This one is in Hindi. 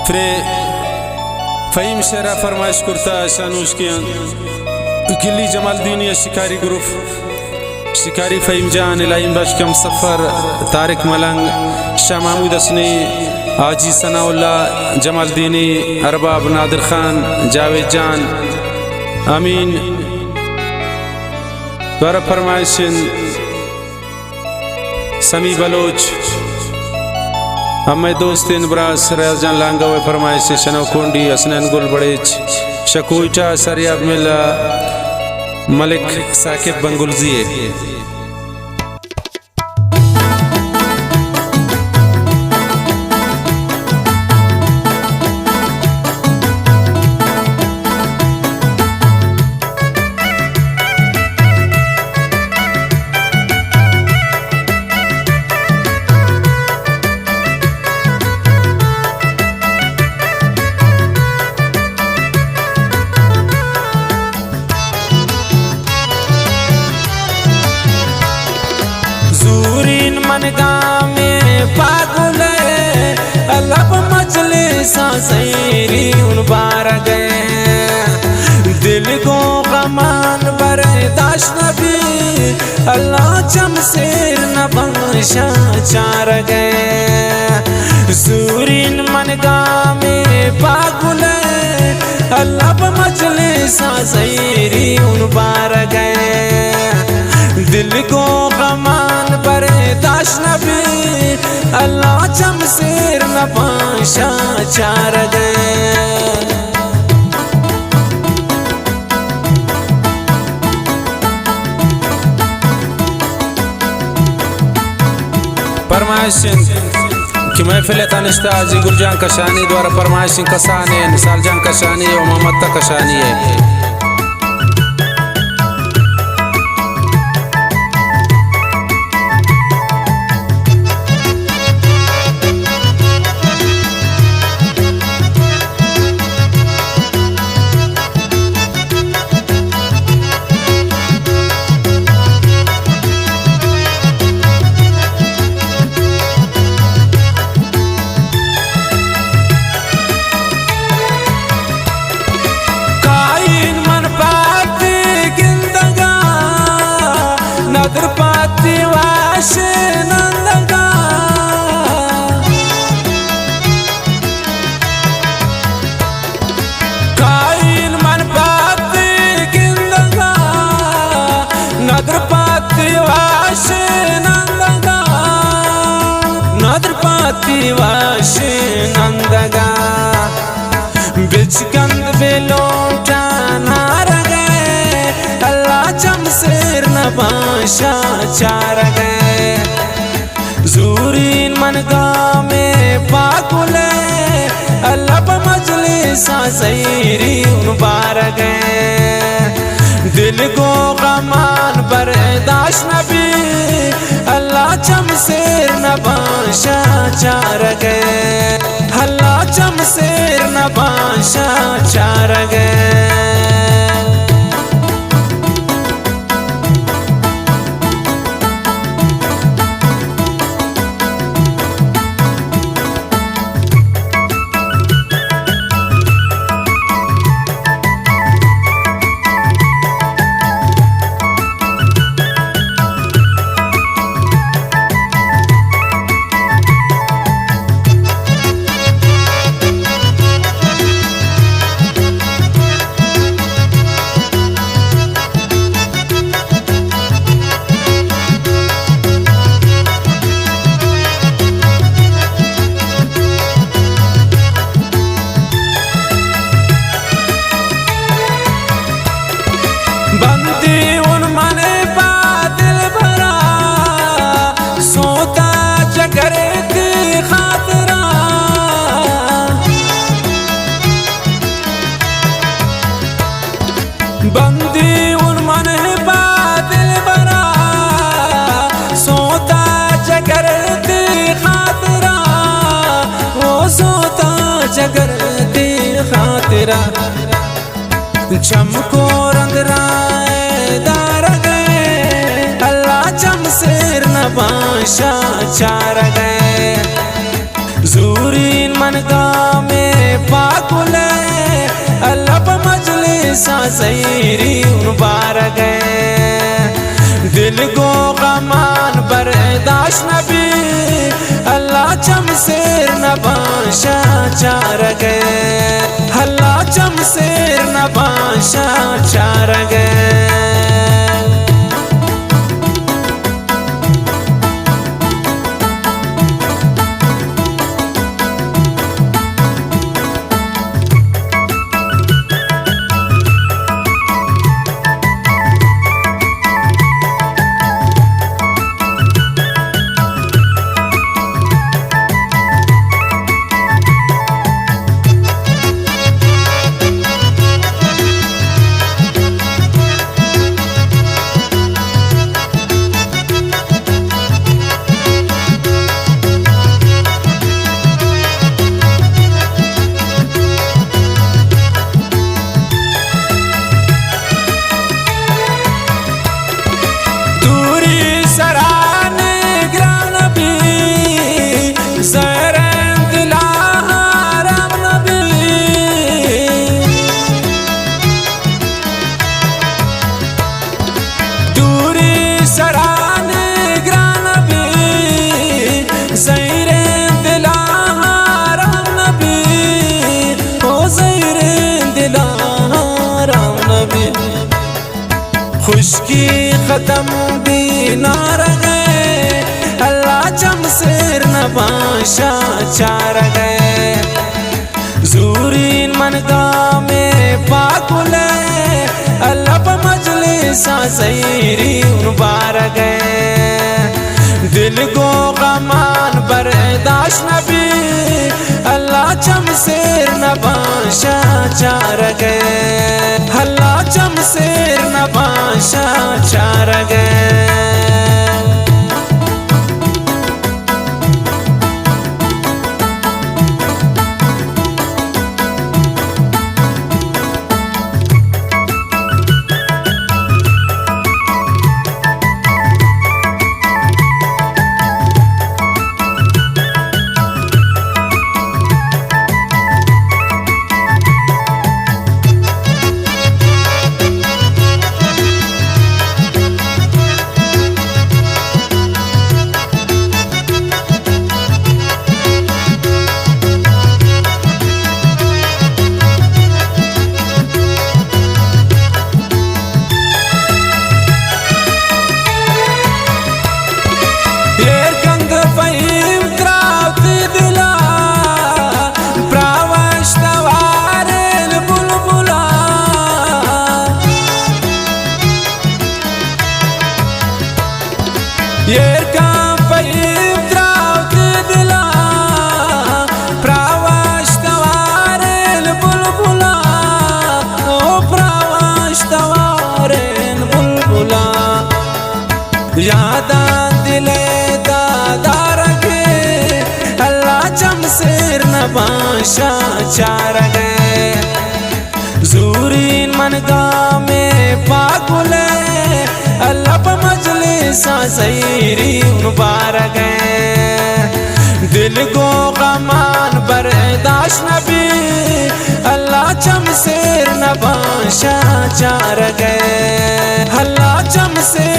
फ्रे फ़हीम शेरा फरमाइश करता शानूश कियां गिल्ली जमालदीनी शिकारी ग्रुप शिकारी फ़हीम जान इलाइन बशकम सफ़र तारिक मलंग शाह महमूद असनी आजी सनाउल्ला जमालदीनी अरबाब नादिर खान जावेद जान अमीन द्वारा फरमाइशन समी बलोच अम्मे दोस्तीन ब्रास रजान लांगा व फरमाइश शनो कोंडी असनन गुल बड़ेच शकुइटा सरियाब मिला मलिक साकिब बंगुलजिए मनगा में पागल अलब मजलिस सैरी उन बार गए दिल को गमान बर्दाश्त नबी अल्लाह चमसेर न बंशा चार गए सूरीन मनगा में पागल अलब मजलिस सैरी उन बार गए दिल को गमान बर्दाश्त नबी अल्लाह चमसेर न पाशा चार गए फरमाइशिन कि महफिल तनिष्ठा जी गुलजान कशानी द्वारा फरमाइशिन कसाने सालजान कशानी और मोहम्मद कशानी है पाती वाशे नंदगा काइन मन पाती गिंदगा नदर पाती वाशे नंदगा नदर पाती वाशे नंदगा बिचकंद बेलोटा नार गए अल्लाह चमसेर न बाशा चार गए जूरीन मनगा में पागल अलब मजलिस सैरी उन बार गए दिल को गमान बर्दाश्त नबी अल्लाह चमसेर न बाशा चार गए अल्लाह चमसेर न बाशा चार गए बंदी उन मने बादल भरा सोता जगर की खातरा बंदी उन मने बादल भरा सोता जगर की खातरा वो सोता जगर की खातरा चमको रंग राय दार गए अल्लाह चमसेर न बाशा चार गए जूरीन मनगा में में पाकुले अल्लाह मजलिस ज़हीरी बार गए दिल को गमान बर्दाश्त नबी अल्लाह चमसेर नबाशा चार गए अल्लाह चमसेर नबाशा चार गए। खुशकी ख़त्म भी ना रहे अल्लाह चमसेर नबाशा चार गए ज़ूरीन मनगाह में पाकुले अल्लाह मजलिस ज़हीरी बार गए दिल को गमान बर्दाश्त नबी अल्लाह चमसेर नबाशा चार गए अल्लाह चमसेर नबाशा चार गए। यादा दिले दादा रखे अल्लाह चमसेर नबाशा चार गए ज़ूरीन मनगाह में पाकुले अल्लाह मजलिस ज़हीरी बार गए दिल को गमान बर्दाश्त नबी अल्लाह चमसेर नबाशा चार गए अल्लाह चमसेर